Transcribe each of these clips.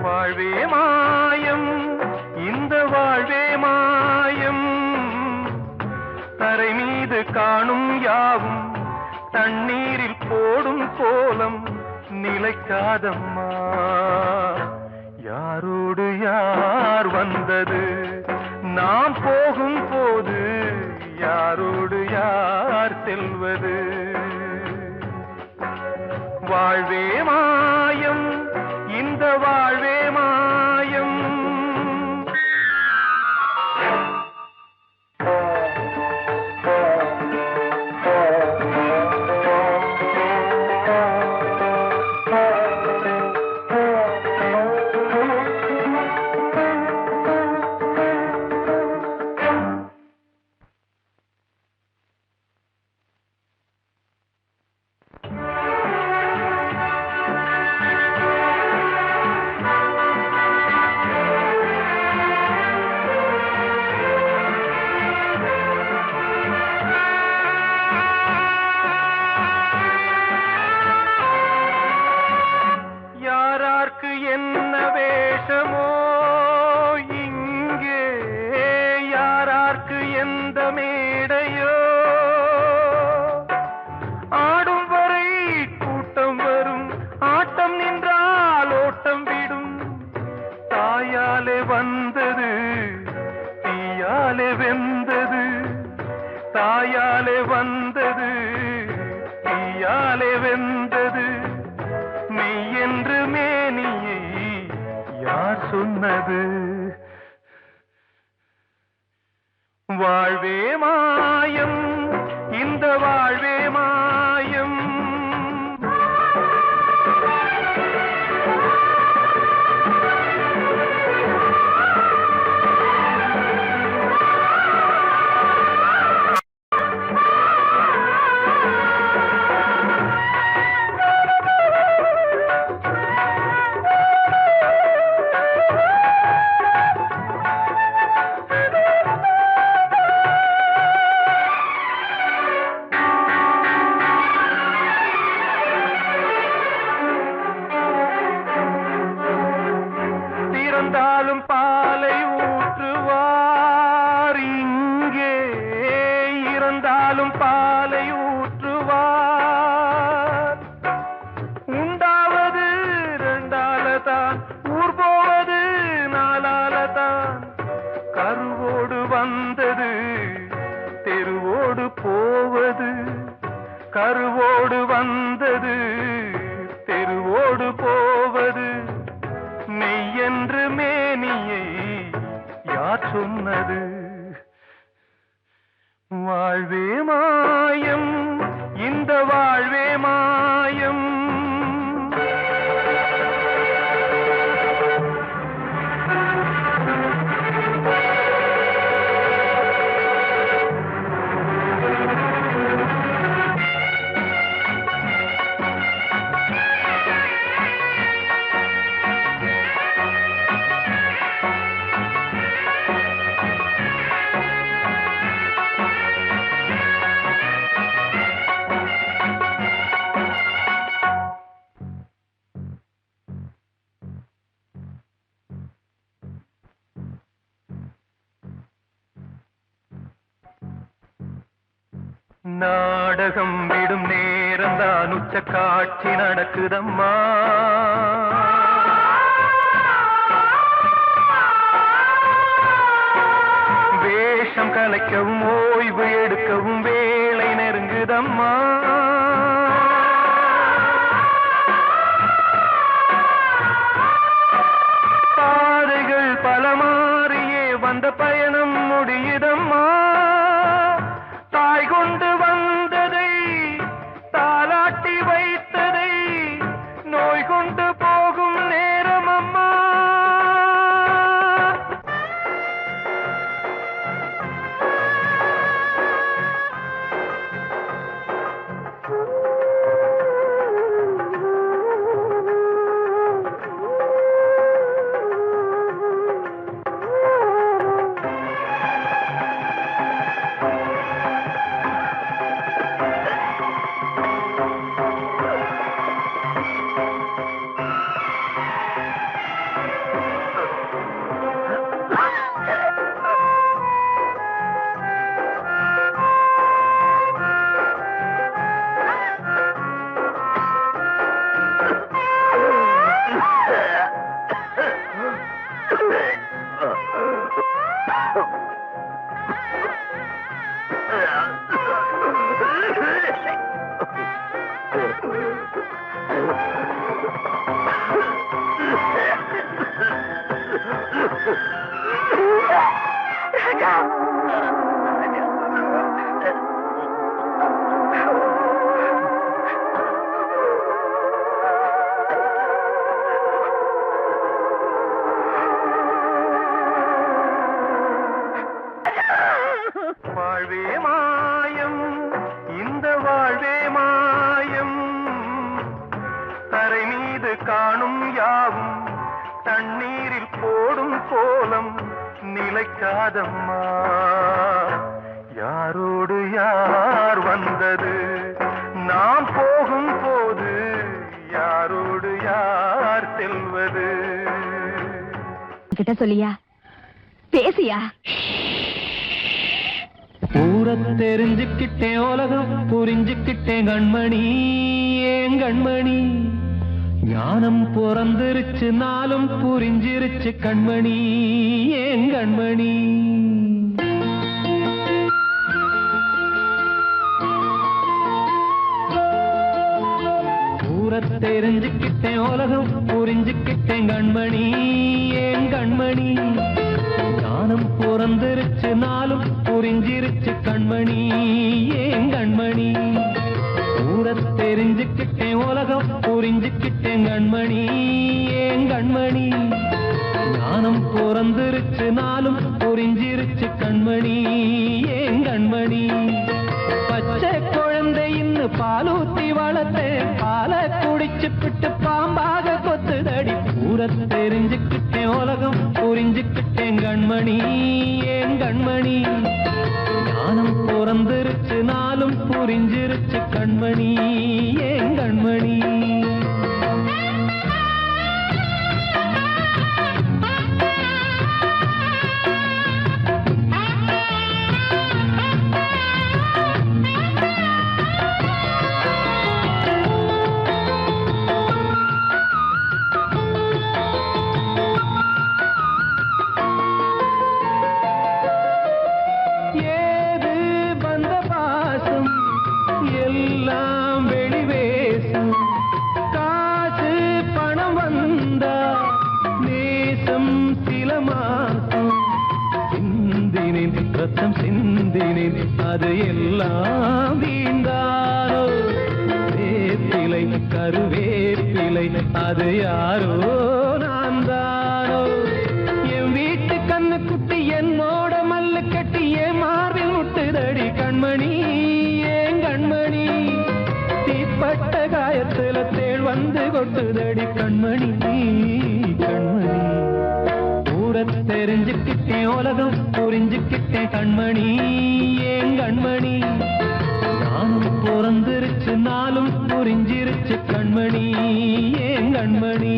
வாழ்வே மாயம், இந்த வாழ்வே மாயம். தரை மீது காணும் யாவும் தண்ணீரில் போடும் கோலம் நிலைக்காதம்மா. யாரோடு யார் வந்தது நாம் போகும் போது, யாரோடு யார் செல்வது? வாழ்வே மாயம், இந்த வாழ்வே மாயம். என்ன வேஷமோ இங்கே, யாரார்க்கு எந்த மேடையோ, ஆடும் வரை கூட்டம் வரும், ஆட்டம் நின்றால் ஓட்டம் விடும். தாயாலே வந்தது தீயாலே வெந்தது, தாயாலே வந்தது தீயாலே வெந்தது. மெய் என்று மேனியை யார் சொன்னது? வாழ்வே மாயம், இந்த வாழ்வே மாயம். இறந்தாலும் பாலை ஊற்றுவார் இங்கே, இறந்தாலும் பாலை ஊற்றுவார். உண்டாவது ரெண்டாலதான், ஊர் போவது நாலாலதான். கருவோடு வந்தது தெருவோடு போவது, கருவோடு வந்தது தெருவோடு போவது. மெய் என்று மேனியை யார் சொன்னது? வாழ்வே மாயம், இந்த வாழ்வே மாயம். நாடகம் விடும் நேரம்தான் உச்ச காட்சி நடக்குதம்மா. வேஷம் கலைக்கவும் ஓய்வு எடுக்கவும் வேளை நெருங்குதம்மா. பாதைகள் பல மாறியே வந்த பயணம் முடியுதம்மா. தாய் கொண்டு வந்ததை தாலாட்டி வைத்ததை நோய் கொண்டு போகும் யாவும் தண்ணீரில் போடும் கோலம் நிலைக்காதம்மா. யாரோடு யார் வந்தது நாம் போகும் போது, யாரோடு யார் செல்வது? கிட்ட சொல்லியா, பேசியா? ஊரை தெரிஞ்சுக்கிட்டேன், உலகம் புரிஞ்சுக்கிட்டேன் கண்மணி, ஏன் கண்மணி. ஞானம் பிறந்திருச்சு, நாளும் புரிஞ்சிருச்சு கண்மணி, ஏன் கண்மணி. ஊரை தெரிஞ்சுக்கிட்டேன், உலகம் புரிஞ்சுக்கிட்டேன் கண்மணி, ஏன் கண்மணி. ஞானம் பிறந்திருச்சு, நாளும் புரிஞ்சிருச்சு கண்மணி, ஏன் கண்மணி. ஊரை தெரிஞ்சுக்கிட்டேன், உலகம் புரிஞ்சுக்கிட்டேன் கண்மணி, ஏன் கண்மணி. ஞானம் பிறந்திருச்சு, நாளும் புரிஞ்சிருச்சு கண்மணி, ஏன் கண்மணி. பச்சை குழந்தை இன்னும் பாலூத்தி வளர்த்தேன், பாலை குடிச்சு பிட்டு பாம்பாக கொத்துதடி. ஊரை தெரிஞ்சுக்கிட்டேன், உலகம் புரிஞ்சுக்கிட்டேன் கண்மணி, ஏன் கண்மணி. ஞானம் பிறந்திருச்சு, நாளும் புரிஞ்சிருச்சு கண்மணி, ஏன் கண்மணி. ரத்தம் சிந்தினேன், அது எல்லாம் வீண்டானோ. வேப்பிலை கருவேப்பிலை, அது யாரோ நான் தானோ. என் வீட்டு கண்ணு குட்டி என்னோட மல்லு கட்டி என் மார்பில் முட்டுதடி கண்மணி, ஏன் கண்மணி. தீப்பட்ட காயத்துல தேள் வந்து கொட்டுதடி கண்மணி, கண்மணி. ஊரை தெரிஞ்சுக்கிட்டேன், உலகம் புரிஞ்சுக்கிட்டேன் கண்மணி, ஏன் கண்மணி. ஞானம் பிறந்திருச்சு, நாளும் புரிஞ்சிருச்சு கண்மணி, ஏன் கண்மணி.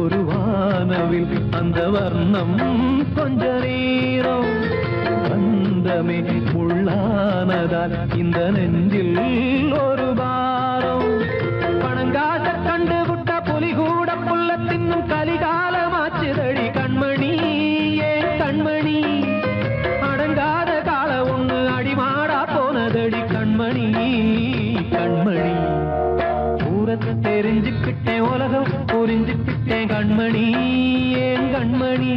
ஒரு வானவில் அந்த வர்ணம் கொஞ்ச நேரம் பந்தமே உள்ளானதால் இந்த நெஞ்சில் ஒரு பாரம். பணங்காச கண்டு விட்ட புலி கூட புல்ல தின்னும் கலிகாலமாச்சுதடி கண்மணி, ஏன் கண்மணி. அடங்காத கால ஒண்ணு அடிமாடா போனதடி கண்மணி, கண்மணி. ஊரை தெரிஞ்சுக்கிட்டேன், உலகம் புரிஞ்சுக்கிட்டேன் கண்மணி, ஏன் கண்மணி.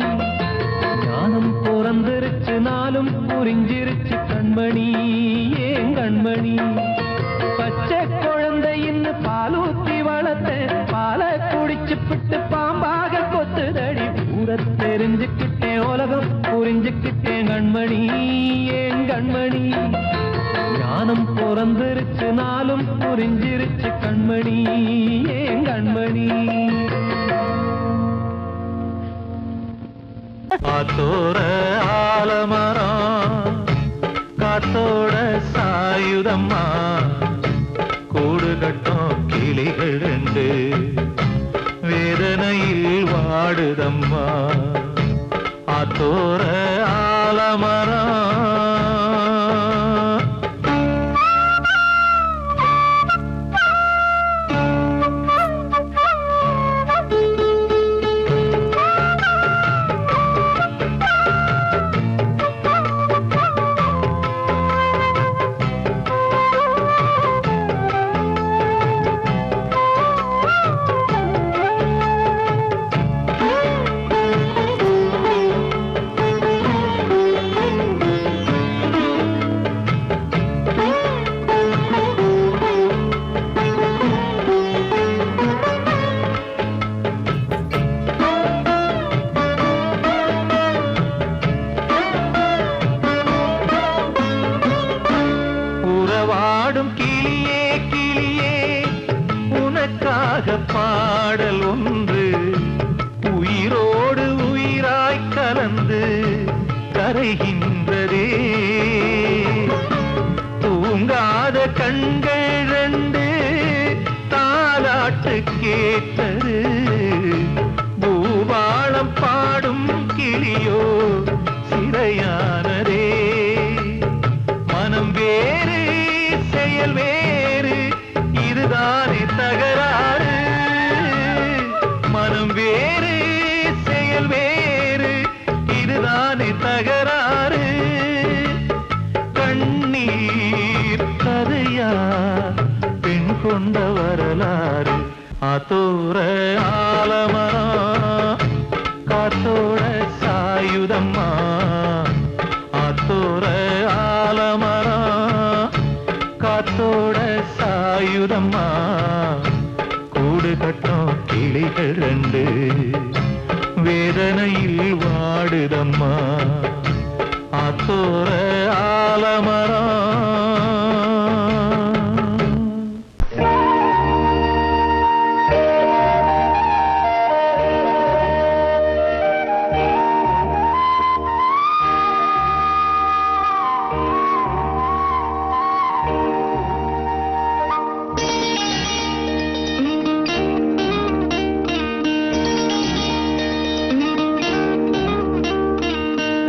ஞானம் பிறந்திருச்சு, நாளும் புரிஞ்சிருச்சு கண்மணி, ஏன் கண்மணி. பச்சை குழந்தை இன்னும் பாலூத்தி வளர்த்தேன், பாலை குடிச்சு பிட்டு பாம்பாக கொத்துதடி. ஊரை தெரிஞ்சுக்கிட்டேன், உலகம் புரிஞ்சுக்கிட்டேன் கண்மணி, ஏன் கண்மணி. ஞானம் பிறந்திருச்சு, நாளும் புரிஞ்சிருச்சு கண்மணி, ஏன் கண்மணி. காத்தோர ஆலமரம் காத்தோட சாயுதம்மா, கூடு கட்டும் கிளிகள் ரெண்டு வேதனையில் வாடுதம்மா. ஆத்தோர ஆலமரம் பாடும் கிளியே கிளியே உனக்காக பாடல் ஒன்று உயிரோடு உயிராய் கலந்து கரைகின்றதே. தூங்காத கண்கள் ரெண்டு தாலாட்டு கேட்டது. பூபாளம் பாடும் கிளியோ சிறையானதே. மனம் வேறு செயல் வேறு இதுதானே தகராறு. மனம் வேறு செயல் வேறு இதுதானே தகராறு. கண்ணீர் கதையா பெண் கொண்ட வரலாறு. ஆத்தோர ஆலமரம் காத்தோட சாயுதம்மா. ஆத்தோர ஆலமரம் காத்தோட சாயுதம்மா. கூடு கட்டும் கிளிகள் ரெண்டு வேதனையில் வாடுதம்மா. ஆத்தோர ஆலமரம்.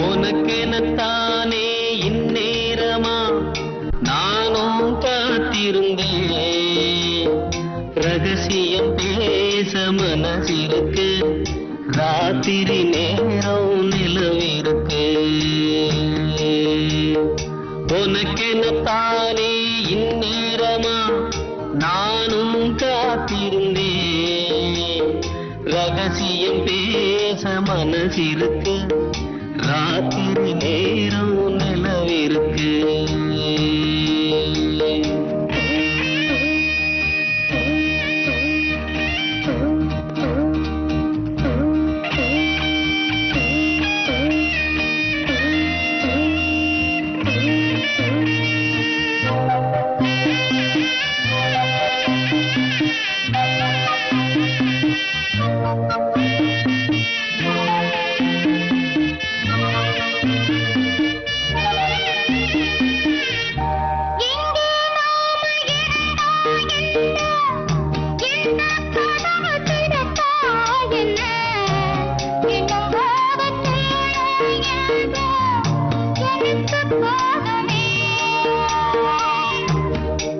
உனக்கெனத்தானே இந்நேரமா நானும் காத்திருந்தேன். ரகசியம் பேச மனசிருக்கு ராத்திரி நேரம் நிலவிருக்கு. உனக்கெனத்தானே இந்நேரமா நானும் காத்திருந்தேன். ரகசியம் பேச மனசிருக்கு ராத்திரி நேரம் நிலவிருக்கு.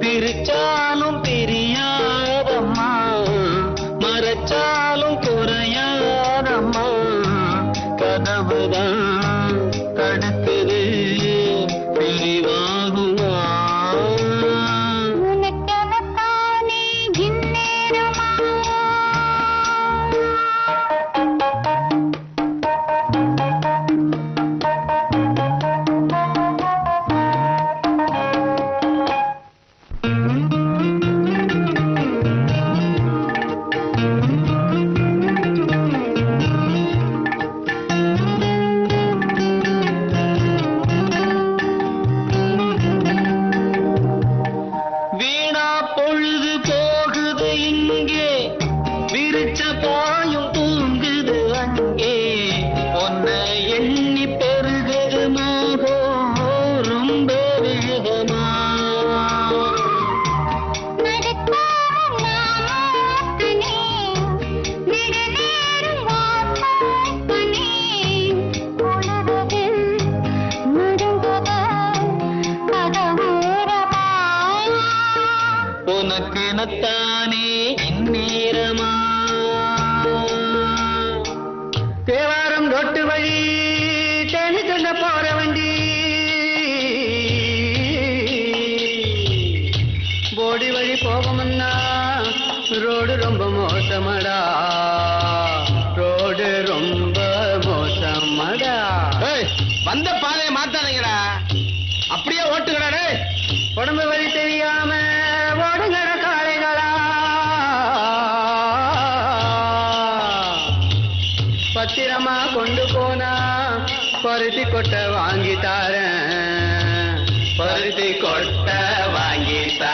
பிரிச்சாலும் பிரியாதம்மா மறைச்சாலும் குறையாதம்மா. கதவுதான் தடுக்குது பிரிவாகுமா. உனக்கெனத்தானே இந்நேரமா. வீணா பொழுது போகுது இங்கே விரிச்ச பாயும் தூங்குது அங்கே. உன்னை எண்ணி பெருகுது மோகம் ரொம்ப வேகமா. உனக்கெனத்தானே இந்நேரமா. தேவாரம் ரொட்டு வழி தேனி சொல்ல போற வண்டி. போடி வழி போகமுன்னா ரோடு ரொம்ப மோசமடா. ரோடு ரொம்ப மோசமடா. வந்த பாதையை மாத்தாதீங்கடா. அப்படியே ஓட்டுங்கடா. உடம்பு வழி தெரியாம ஓடுங்கட காளைகளா. பத்திரமா கொண்டு போனா பருத்தி கொட்டை வாங்கி தாரேன். பருத்தி கொட்டை வாங்கி தாரேன்.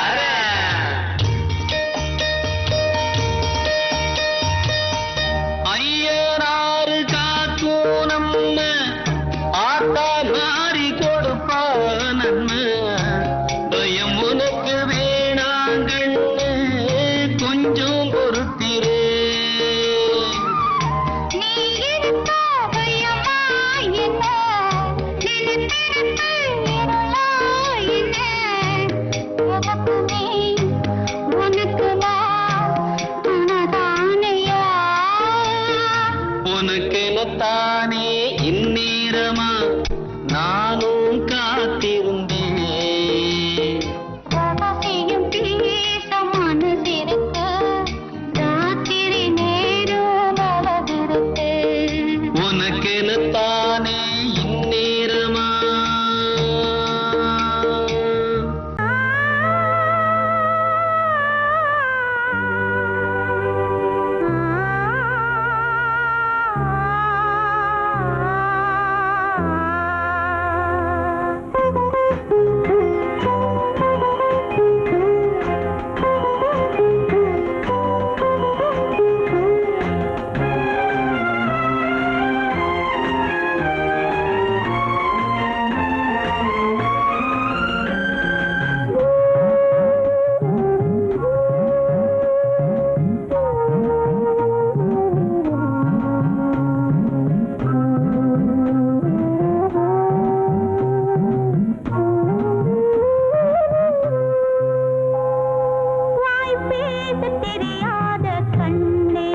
தெரியாத கண்ணே,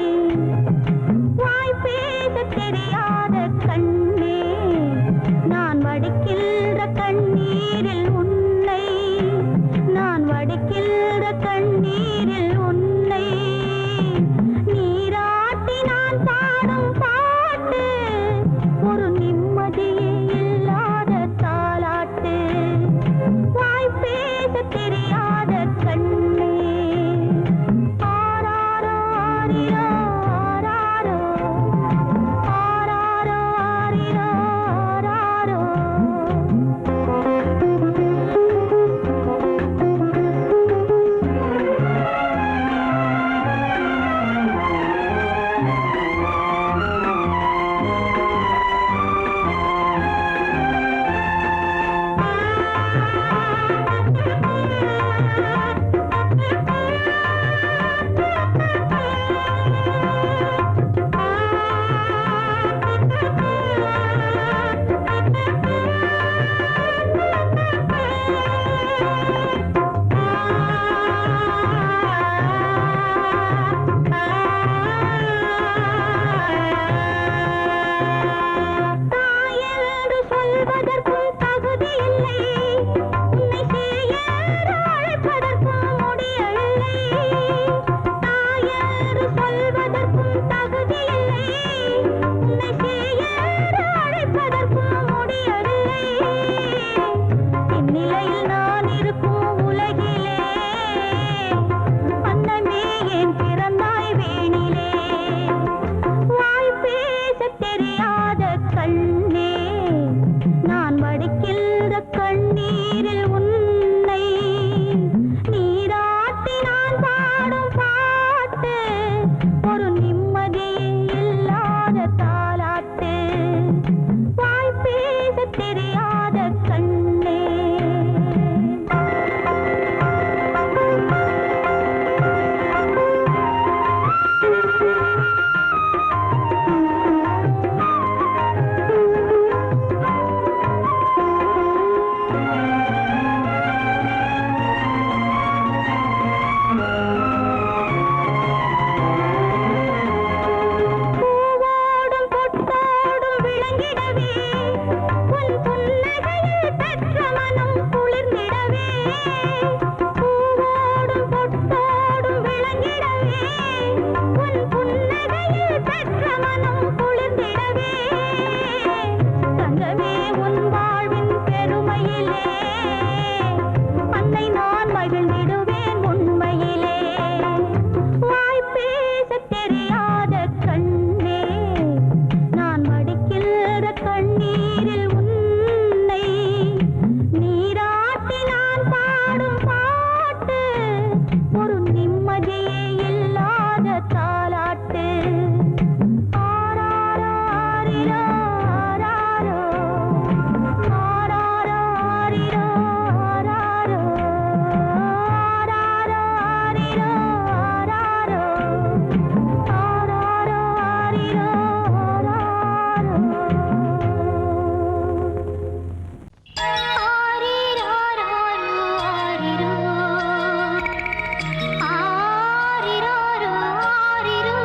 வாய் பேச தெரியாத கண்ணே, நான் வடிக்கின்ற கண்ணீரில் உன்னை, நான் வடிக்கின்ற கண்ணீரில் உன்னை, நீராட்டி நான் பாடும் பாட்டு ஒரு நிம்மதியே இல்லாத தாலாட்டு, வாய் பேச தெரியாத கண்ணே. ஆராரோ ஆரிரோ ஆராரோ, ஆராரோ ஆரிரோ ஆராரோ. தாயென்று சொல்வதற்கும் தகுதி இல்லை, உன்னை சேயென்று அழைப்பதற்கும் முடியவில்லை. தாயென்று சொல்வதற்கும் தகுதி இல்லை, உன்னை சேயென்று அழைப்பதற்கும் முடியவில்லை. இந்நிலையில் நான் இருக்கும் உலகிலே அன்னமே ஏன் பிறந்தாய் வேணிலே, வாய் பேச தெரியாத கண்ணே, நான் வடிக்கின்ற கண்ணீரில் உன்னை, நீராட்டி நான் பாடும் பாட்டு ஒரு நிம்மதியே இல்லாத தாலாட்டு, வாய் பேச தெரியாத கண்ணே. பூவோடும் பொட்டோடும் விளங்கிடவே, உன் புன்னகையில் பெற்ற மனம் குளிர்ந்திடவே, பூவோடும் பொட்டோடும் விளங்கிடவே, உன் புன்னகையில் பெற்ற மனம் குளிர்ந்திடவே, தங்கமே உன் வாழ்வின் பெருமையிலே அன்னை நான் மகிழ்ந்திடுவேன் உண்மையிலே, வாய் பேச தெரியாத கண்ணே, நான் வடிக்கின்ற கண்ணீரில் உன்னை, நீராட்டி நான் பாடும் பாட்டு ஒரு நிம்மதியே இல்லாத தாலாட்டு. ஆராரோ ஆரிரோ ஆராரோ, ஆராரோ ஆரிரோ ஆராரோ, ஆராரோ ஆரிரோ ஆராரோ, ஆராரோ ஆரிரோ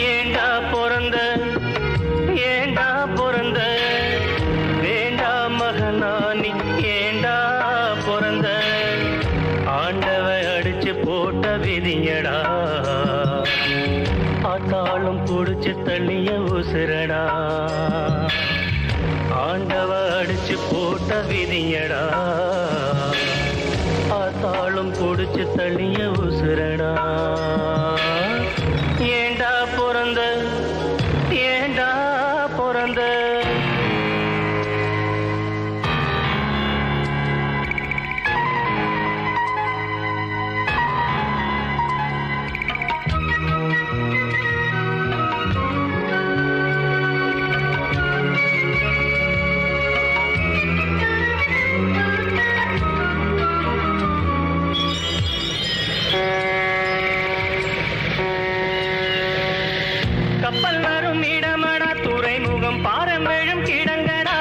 ஏண்டா பிறந்த ஏண்டா பிறந்த வேண்டா மகனானி ஏண்டா பிறந்த ஆண்டவ அடிச்சு போட்ட விதியடா ஆத்தாளும் புடிச்சு தள்ளிய உசுரடா ஆண்டவ அடிச்சு போட்ட விதியடா ஆத்தாளும் புடிச்சு தள்ளிய உசுரடா ஏண்டா பிறந்த ஏண்டா பிறந்த கப்பல் வரும் இடமடா துறைமுகம் பாரம்பெழும் கிடங்கடா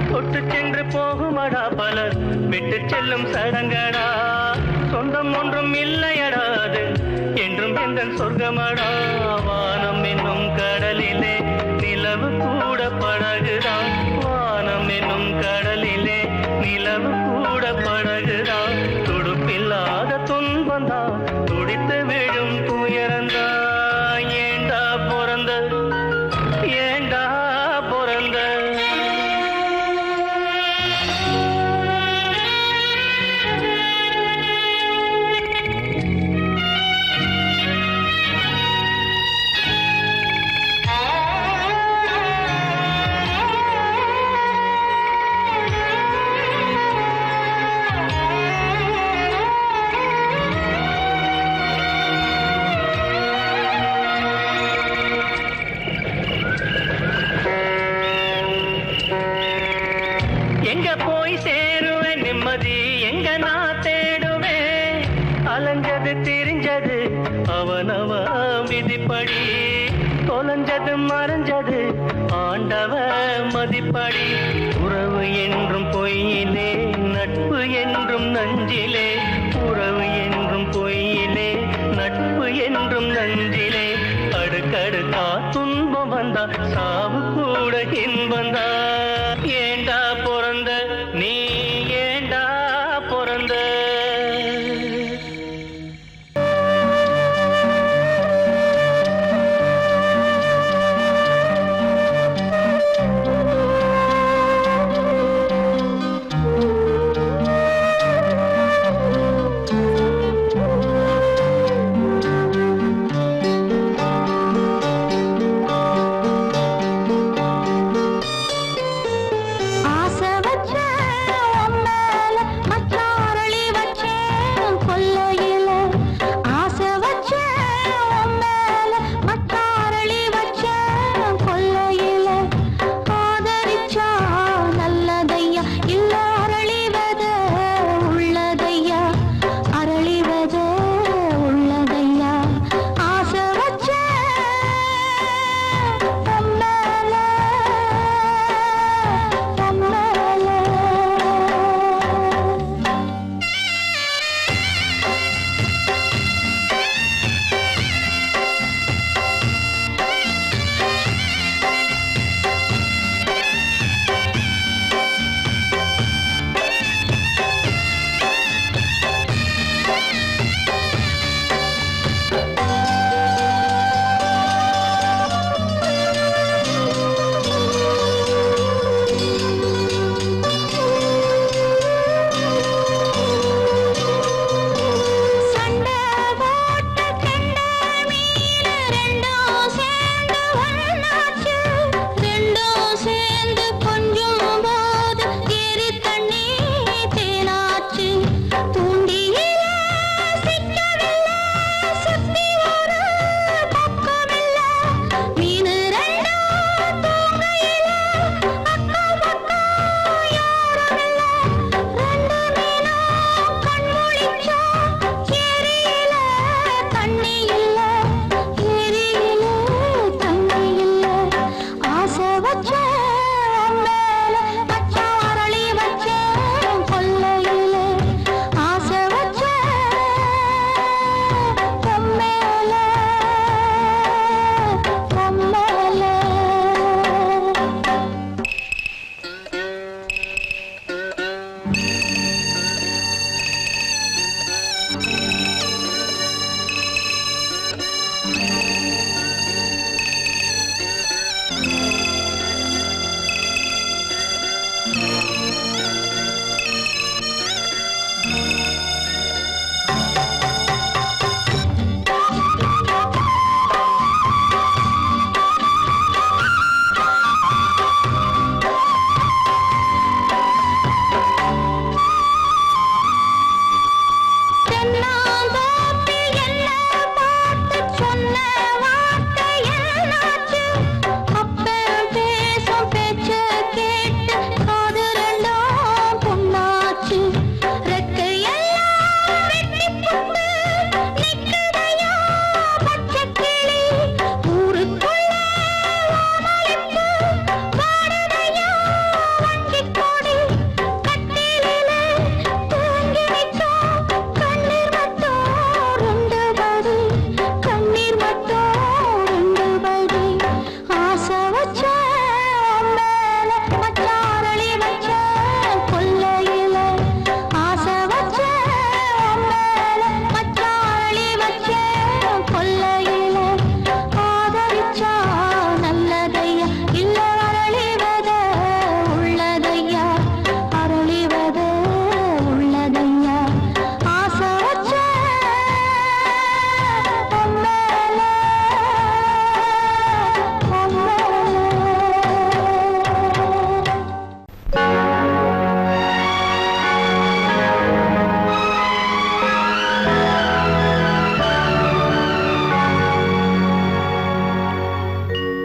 தொட்டு சென்று போகுமடா பலர் விட்டு செல்லும் சடங்கடா சொந்தம் ஒன்றும் இல்லையடா அது என்றும் எங்கள் சொர்க்கமடா வானம் என்னும் கடலிலே நிலவு கூட படகுதான் வானம் என்னும் கடலிலே நிலவு கூட படகுதான் துடுப்பில்லாத துன்பந்தான் துடித்து விழும் துயரந்தா ஏண்டா பிறந்த ஏண்டா பிறந்த எங்க போய் சேருவேன் நிம்மதி எங்க நான் தேடுவேன் அலைஞ்சது திரிஞ்சது அவனவ விதிப்படி தொலைஞ்சது மறைஞ்சது ஆண்டவ மதிப்படி உறவு என்றும் பொய்யிலே நட்பு என்றும் நஞ்சிலே உறவு என்றும் பொய்யிலே நட்பு என்றும் நஞ்சிலே அடுக்கடுக்கா துன்பம் வந்தா சாவு கூட இன்பந்தா ஏண்டா பிறந்த நீ ஏண்டா பிறந்த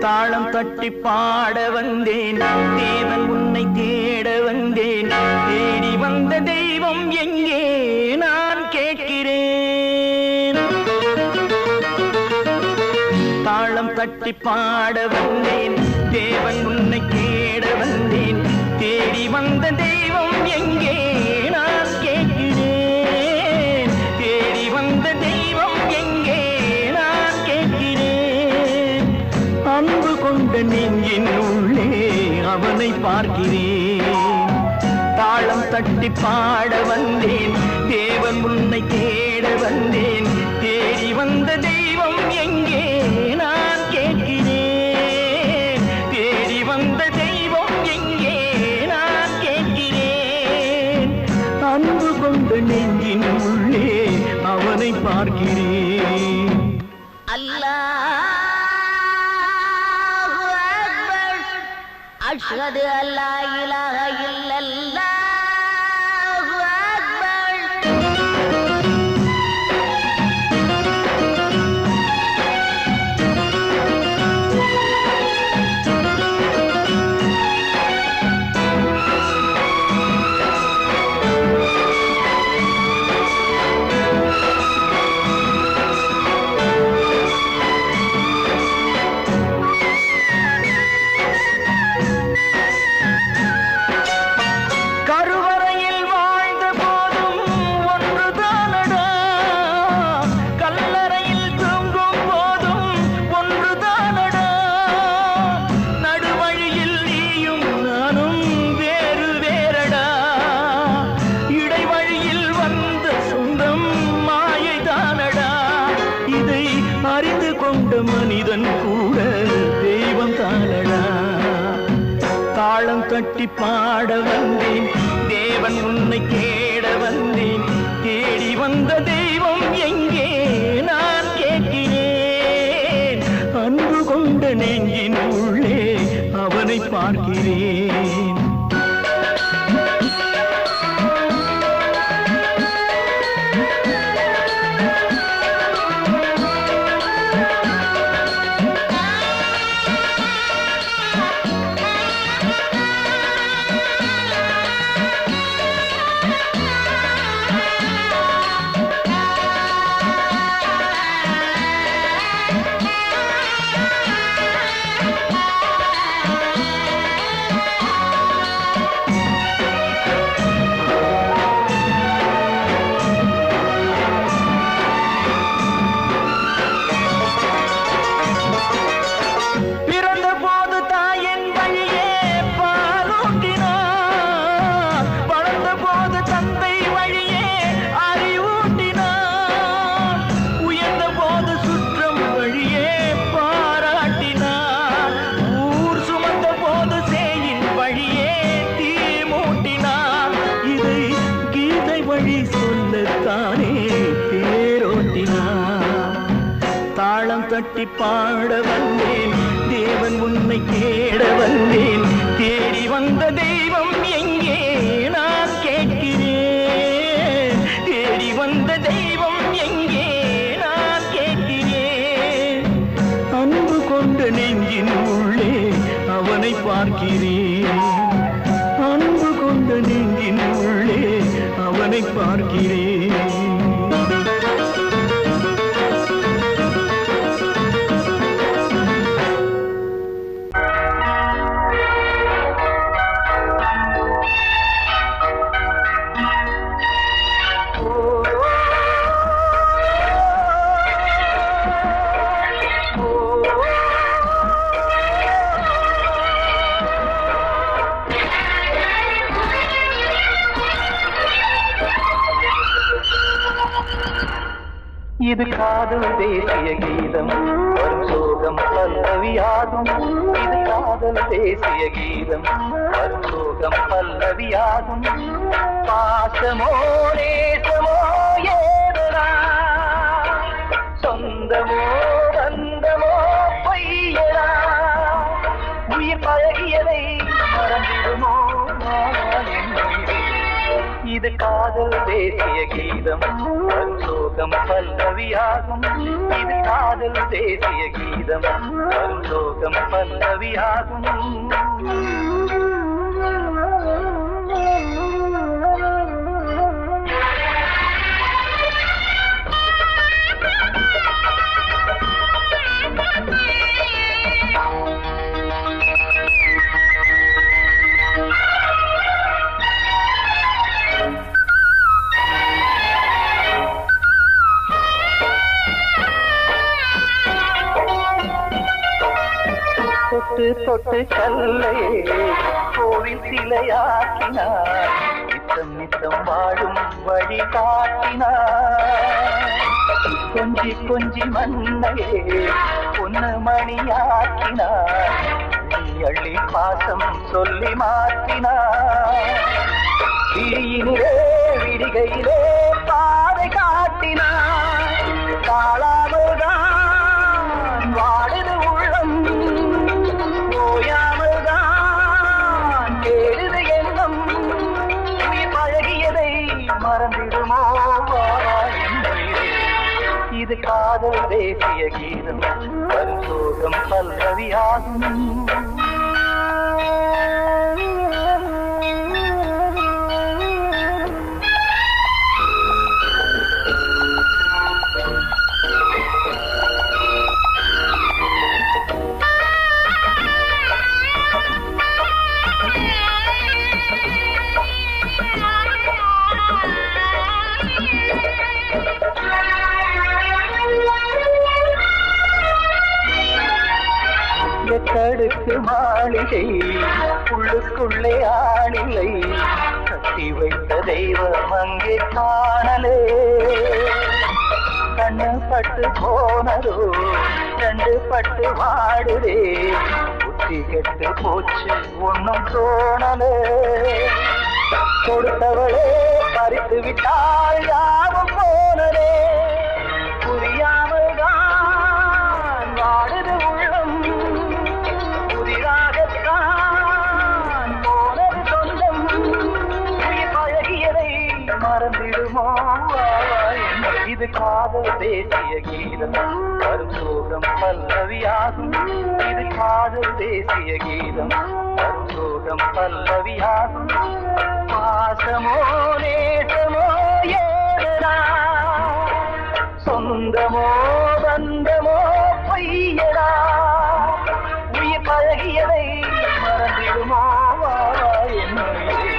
தாளம் தட்டி பாட வந்தேன் தேவன் உன்னை தேட வந்தேன் தேடி வந்த தெய்வம் எங்கே நான் கேட்கிறேன் தாளம் தட்டி பாட வந்தேன் தேவன் உன்னை தேட வந்தேன் தேடி வந்த தெய்வம் எங்கே நான் கேட்கிறேன் தேடி வந்த தெய்வம் எங்கே நான் கேட்கிறேன் அன்பு கொண்ட நெஞ்சின் உள்ளே அவனை பார்க்கிறேன் தாளம் தட்டி பாட வந்தேன் தேவன் உன்னை தேட வந்தேன் தேடி வந்த தெய்வம் எங்கே நான் கேட்கிறேன் தேடி வந்த தெய்வம் எங்கே நான் கேட்கிறேன் அன்பு கொண்ட நெஞ்சின் உள்ளே அவனை பார்க்கிறேன் அல்லாஹு அக்பர் அஷ்ஹது அல்லா இலாஹ இல்லல்லாஹு அக்பர் கருவறையில் வாழ்ந்த போதும் ஒன்றுதானடா கல்லறையில் தூங்கும் போதும் ஒன்றுதானடா நடுவழியில் நீயும் நானும் வேறு வேறடா இடைவழியில் வந்த சொந்தம் மாயைதானடா இதை அறிந்து கொண்ட மனிதன் கூட தெய்வம் தானடா தாளம் தட்டி பாட வந்தேன் தேவன் உன்னை தேட வந்தேன் தேடி வந்த தெய்வம் எங்கே நான் கேட்கிறேன் அன்பு கொண்ட நெஞ்சின் உள்ளே அவனை பார்க்கிறேன் பிறந்த போது தாயின் வழியே பாலூட்டினார் வளர்ந்த போது தந்தை வழியே அறிவூட்டினார் உயர்ந்த போது சுற்றம் வழியே பாராட்டினார் ஊர் சுமந்த போது சேயின் வழியே தீ மூட்டினார் இதை கீதை வழி சொல்லத்தானே தேரோட்டினார் தாளம் தட்டி பாட வந்தேன் தேவன் உன்னை தேட வந்தேன் தேடி வந்த தெய்வம் எங்கே நான் கேட்கிறேன் தேடி வந்த தெய்வம் எங்கே நான் கேட்கிறேன் அன்பு கொண்ட நெஞ்சின் உள்ளே அவனை பார்க்கிறேன் அன்பு கொண்ட நெஞ்சின் உள்ளே அவனை பார்க்கிறேன் இது காதல் தேசிய கீதம் வரும் சோகம் பல்லவியாகும் இது காதல் தேசிய கீதம் வரும் சோகம் பல்லவியாகும் பாசமோ நேசமோ ஏதனா சொந்தமோ பந்தமோ பொய்யனா உயிர் பழகியதை மறந்திடுமோ இது காதல் தேசிய கீதம் வரும் சோகம் பல்லவியாகும் இது காதல் தேசிய கீதம் வரும் சோகம் பல்லவியாகும் தொட்டு தொட்டு கல்லையே கோவில் சிலையாக்கினார் நித்தம் நித்தம் வாழும் வழி காட்டினார் கொஞ்சி கொஞ்சி மண்ணையே பொன்னு மணியாக்கினார் அள்ளி பாசம் சொல்லி மாற்றினார் தீயினிலே விடிகையிலே பாதை காட்டினார் காளாமல்தான் வாடுது உள்ளம் ஓயாமல்தான் கேடுது எண்ணம் உயிர் பழகியதை மறந்திடுமோ இது காதல் தேசிய கீதம் வரும் சோகம் பல்லவியாகும் கடுக்கு மாளிகை உள்ளுக்குள்ளே ஆணில்லை கட்டி வைத்த தெய்வம் அங்கே காணலே கண்ணு பட்டு போனதோ ரெண்டு பட்டு வாடுதே புத்தி கெட்டு போச்சு ஒன்னும் தோணலே கொடுத்தவளே பறித்து விட்டால் யாவும் போனதே புரியாமல் தான் வாடுது உள்ளம் புதிராகத்தான் போனது சொந்தம் உயிர் பழகியதை மறந்திடுமோ இது காதல் தேசிய கீதம் வரும் சோகம் பல்லவியாகும் இது காதல் தேசிய கீதம் வரும் சோகம் பல்லவியாகும் பாசமோ நேசமோ ஏதா சொந்தமோ பந்தமோ பொய்யடா உயிர் பழகியதை மறந்திடுமோ என்னுயிரே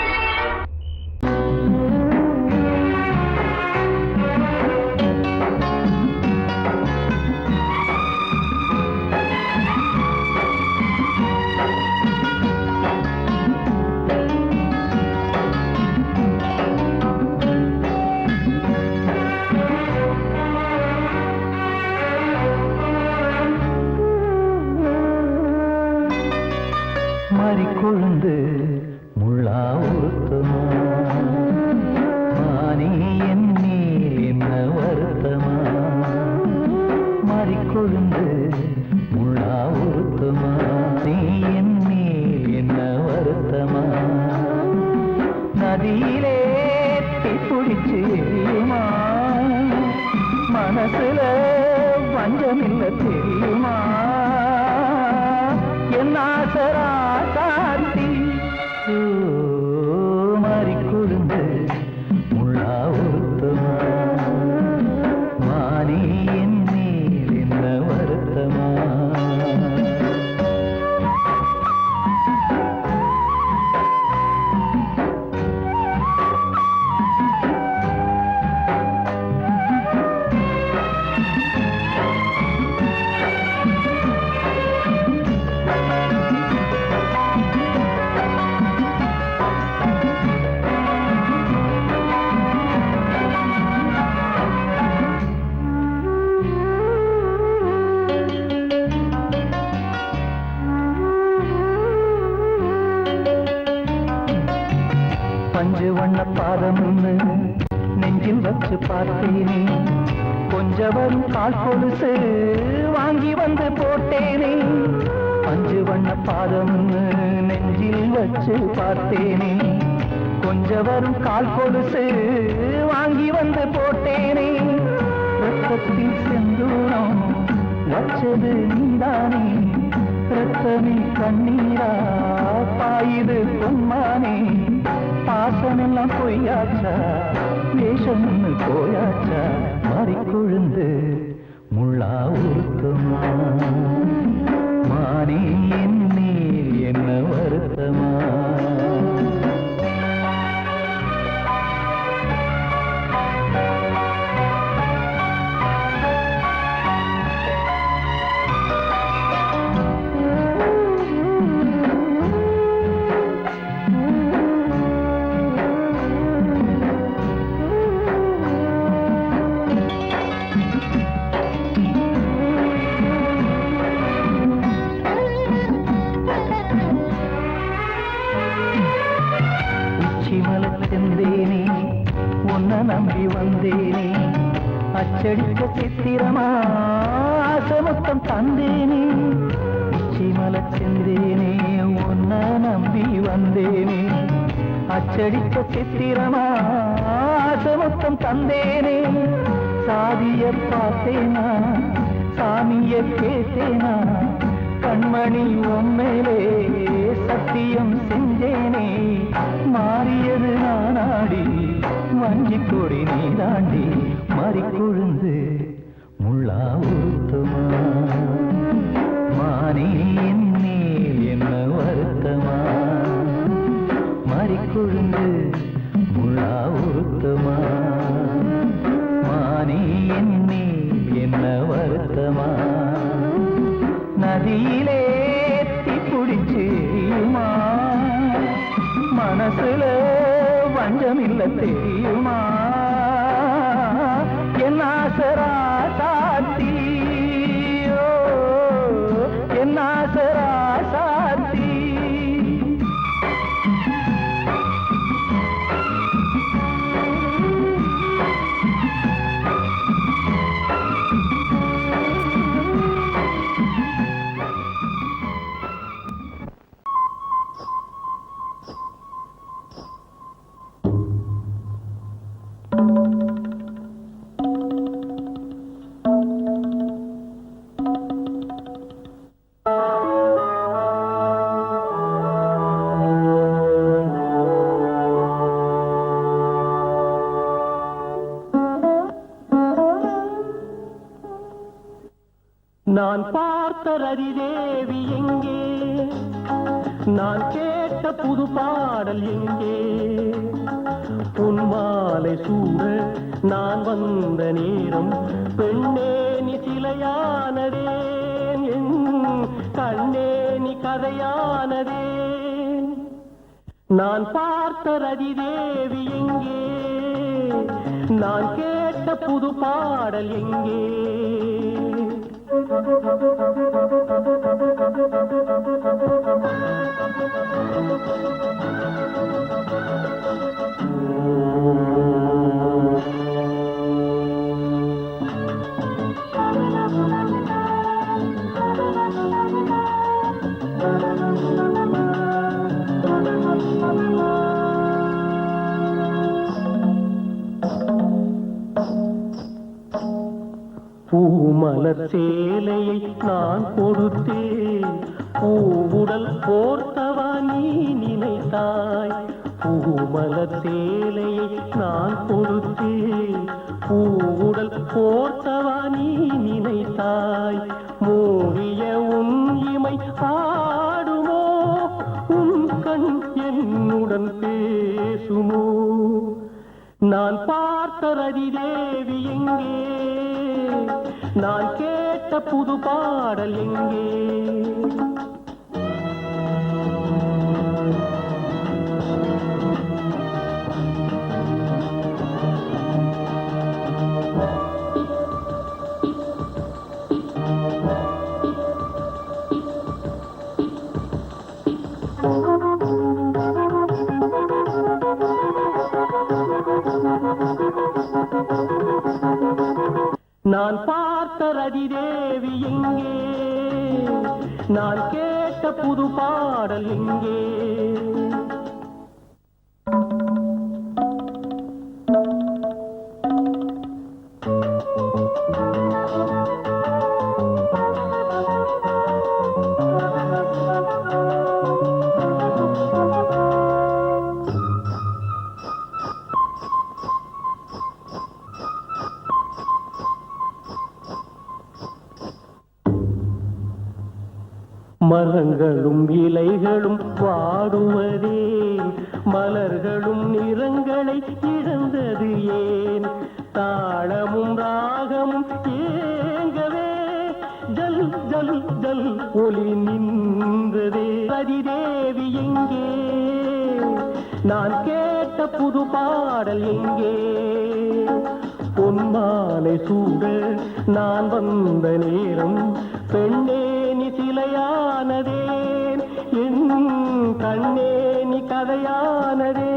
கொழுந்து முள்ளா உறுத்தமா மானே என் மேல் என்ன வருத்தமா மாறிக்கொழுந்து முள்ளா உறுத்தமா நீ என் மேல் என்ன வருத்தமா நதியிலே பிடிச்சு எரியுமா மனசுல வஞ்சமில்ல தெரியுமா என் ஆசரா காட்டி மாறிக்கொழுந்து முள்ளா உறுத்தமா மானே என் மேல் என்ன வருத்தமா பஞ்சு வண்ண பாதம்னு நெஞ்சில் வச்சு பார்த்தேனே கொஞ்சம் வரும் கால் கொலுசு வாங்கி வந்து போட்டேனே பஞ்சு வண்ண பாதம்னு நெஞ்சில் வச்சு பார்த்தேனே கொஞ்ச வரும் கால் கொலுசு வாங்கி வந்து போட்டேனே ரத்தத்தில் செந்தூரம் வச்சது நீதானே ரத்தமே கண்ணீரா பாயுது பொன்மானே பாசமெல்லாம் பொய்யாச்சா வேஷம்னு போயாச்சா மாறி கொழுந்து முள்ளா உருத்தமா மானே என் மேல் என்ன வருத்தமா செந்தேனே உன்னை நம்பி வந்தேனே அச்சடிக்க சித்திரமா ஆசமொத்தம் தந்தேனே உச்சிமல செந்தேனே உன்னை நம்பி வந்தேனே அச்சடிக்க சித்திரமா ஆசமொத்தம் தந்தேனே சாதிய பார்த்தேனா சாமிய கேட்டேனா கண்மணி உம்மேலே சத்தியம் செஞ்சேனே மாறியது நானாடி வஞ்சி கொடி நீதாண்டி மாறி கொழுந்து முள்ளா உருத்தமா மானே என் மேல் என்ன வருத்தமா மாறி கொழுந்து முள்ளா உருத்தமா மானே என் மேல் என்ன வருத்தமா நதியிலே பிடிச்சியுமா மனசுல வஞ்சமில்ல தெரியுமா என்ன ஆசரா சாத்தியோ என்ன ஆசரா சாத்தி நான் பார்த்த ரதிதேவி எங்கே நான் கேட்ட புது பாடல் எங்கே உன் மாலை சூட நான் வந்த நேரம் பெண்ணே நீ சிலையானதே கண்ணே நீ கதையானதே நான் பார்த்த ரதிதேவி எங்கே நான் கேட்ட புது பாடல் எங்கே பூமலர் சேலையை நான் கொடுத்தேன் பூவுடல் போர்த்தவா நீ நினைத்தாய் பூமலர் சேலையை நான் கொடுத்தேன் பூவுடல் போர்த்தவா நீ நினைத்தாய் மூடிய உன் இமை ஆடுமோ உன் கண் என்னுடன் பேசுமோ நான் பார்த்த ரதிதேவி எங்கே நான் கேட்ட புது பாடல் எங்கே நான் பார்த்த ரதிதேவி எங்கே நான் கேட்ட புது பாடல் எங்கே மரங்களும் இலைகளும் வாடுவதே, மலர்களும் நிறங்களை இழந்தது ஏன்? தாளமும் ராகமும் ஏங்கவே ஜல் ஜல் ஜல் ஒளி நின்றதே. அதிதேவி எங்கே? நான் கேட்ட புது பாடல் எங்கே? பொன்மாலை சூட நான் வந்த நேரம் பெண்ணே நீ சிலையானதேன், என் கண்ணே நீ கதையானதே.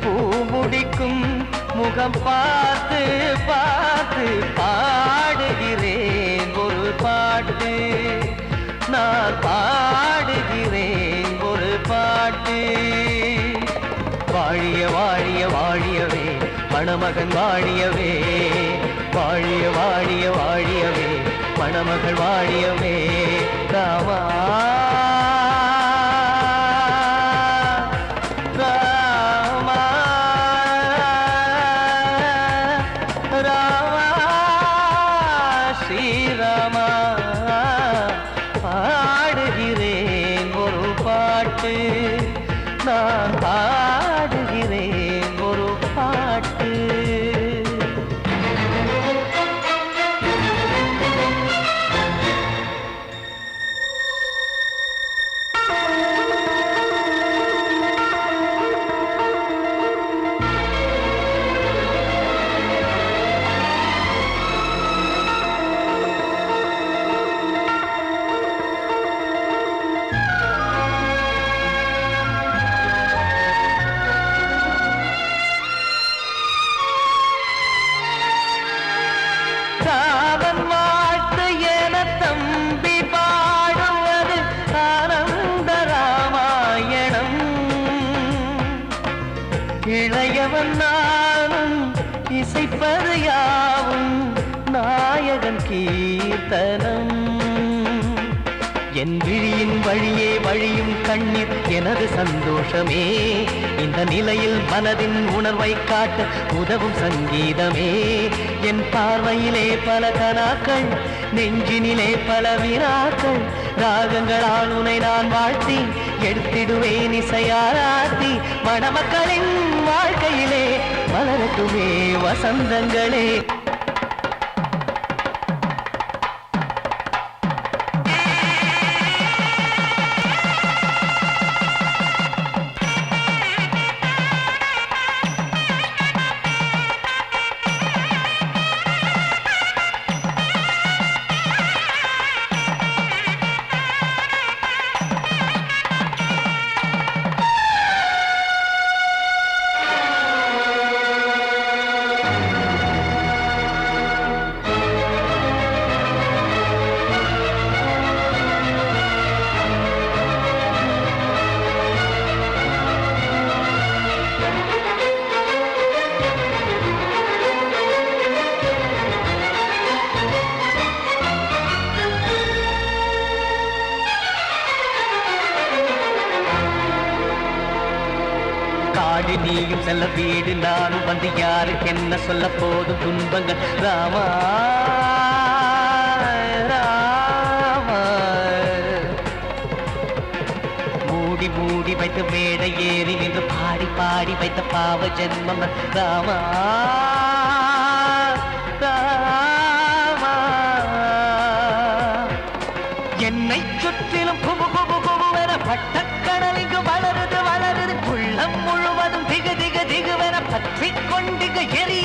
பூ முடிக்கும் முகம் பார்த்து பார்த்து பாடுகிறேன் ஒரு பாட்டு, நான் பாடுகிறேன் ஒரு பாட்டு. வாழிய வாழிய வாழியவே மணமகன் வாழியவே, வாழிய வாழிய வாழியவே மணமகள் வாழியவே. ராமா ராமா ராமா ஸ்ரீராமா, பாடுகிறேன் ஒரு பாட்டு, நான் பாடுகிறேன் ஒரு பாட்டு. ராமன் வாழ்த்து என தம்பி பாடுவது ஆனந்த ராமாயணம். இளையவன் நானும் இசைப்பது யாவும் நாயகன் கீர்த்தனம். என் விழியின் வழியே வழியும் கண்ணீர் எனது சந்தோஷமே, இந்த நிலையில் மனதின் உணர்வை காட்ட உதவும் சங்கீதமே. என் பார்வையிலே பல கனாக்கள், நெஞ்சினிலே பல வினாக்கள், ராகங்களால் உனை நான் வாழ்த்தி எடுத்திடுவேன் இசையாராத்தி. மணமக்களின் வாழ்க்கையிலே மலரட்டுமே வசந்தங்களே. காடு நீயும் செல்ல வீடு நானும் வந்து யாருக்கு என்ன சொல்ல போதும் துன்பங்கள். ராமா ராமா, மூடி மூடி வைத்த மேடை ஏறி நின்று பாடி பாடி வைத்த பாவ ஜென்மம். ராமா ராமா, என்னை சுற்றிலும் குபு குபு குபுவென பட்டக்கடல் இங்கு வளருது வளருது, உள்ளம் முழுவதும் திகு திகு திகுவென பற்றிக் கொண்டு எரி